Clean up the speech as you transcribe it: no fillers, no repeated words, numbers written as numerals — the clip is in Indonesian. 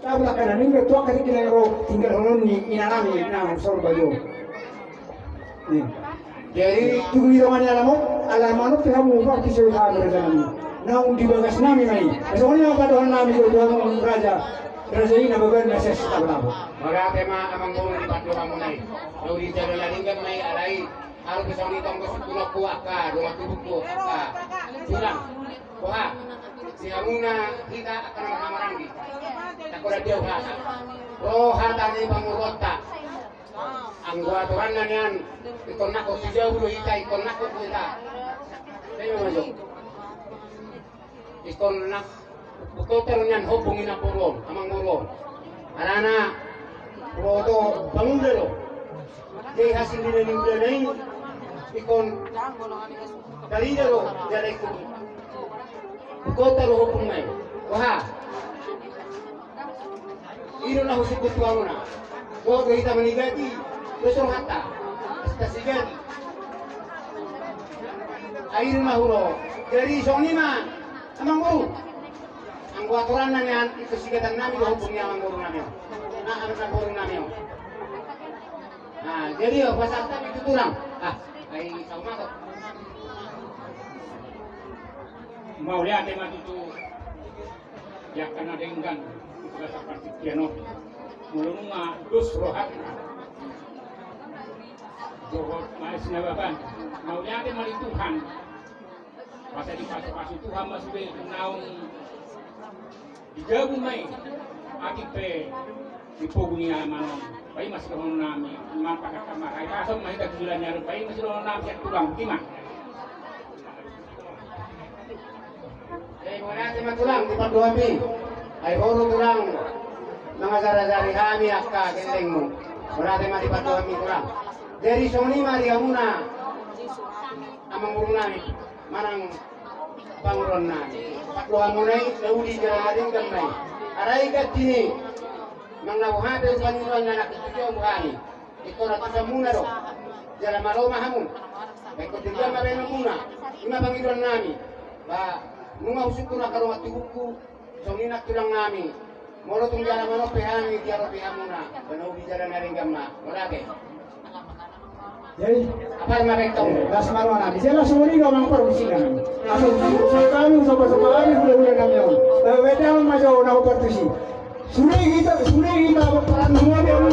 Tabla kana ninga tua kasi kilero tinggal honon ni inanami na sorbayo. Jadi tugni romani alamano kamu waktu sudah berjalan. Na undi bagas nami mai. Soalnya apa doan nami ko doan raja ini bagan nasi tabla. Mara tema amang guru di padu kamu nai. Lauri jalan lingkar nai alai. Harus bisa nitong ko tulok ko aka, rumah tubuh ko aka. Sulang. Wah. Si amuna kita akan mengamaranggi. Takola dia ha. Oh hata ni pamurota. Ang gua tuan nan ikon nako si jauh dulu ita ikon nako kita. Saya masuk. Ikon nak bukoter nyan hubungin na purong, amang murong. Arana rodo bangun dulu. Jadi hasil ni bulan ini ikon dari dulu dari ikon. Bukoter hubung nai. Wah. Ino na husik kutuwa mo na. Huwag kita manigati. Gusto hata. Basta sigati. Ayun na huro. Dari sonima. Amang guru. Ang kuaturan na niyan, ito sigatan namin, hubong niya ang guru namin. Anak na guru namin. Nah, jadi pasal kami tutulang. Ay sama ko. Mau lihat tema itu. Ya karena dengan kita seperti piano mulunga dus rohat dohot mais nababan mau lihat mali Tuhan masa di pasu Tuhan masih be naung dijabu mai akipe dipoguni amanon pai masih kahon nami man pakakamar ay kasong mai kajulan nyaro pai masih ron nami yak tulang timah. Wala si matulang di pagduhabi ay horo tulang mga sari-sari kami akka kendeng mo. Wala si matipagduhabi tulang. Dari soni mari amuna amang urong nami manang panguron nami. Pagduhan mo na nauli ka rin gamay. Aray ka tini mang nabuhate sa paninuan na nakikitiyo mo kami. Ito na sa muna ro. Jala maroma hamon. Kaya kung tinggal mabenong muna. Ima panginuan nami. Nunga usuk ko na karong atubuku so ninak tulang nami moro tung jala mano pehami diaro pehamuna bano bijara na ring gamma wala ke Jadi apa yang mereka tahu das marwana di sana semua ini ngomong perbusikan. Asal kami sama-sama kami boleh kami on. Weda masuk na operasi. Sudah kita peran semua dia mau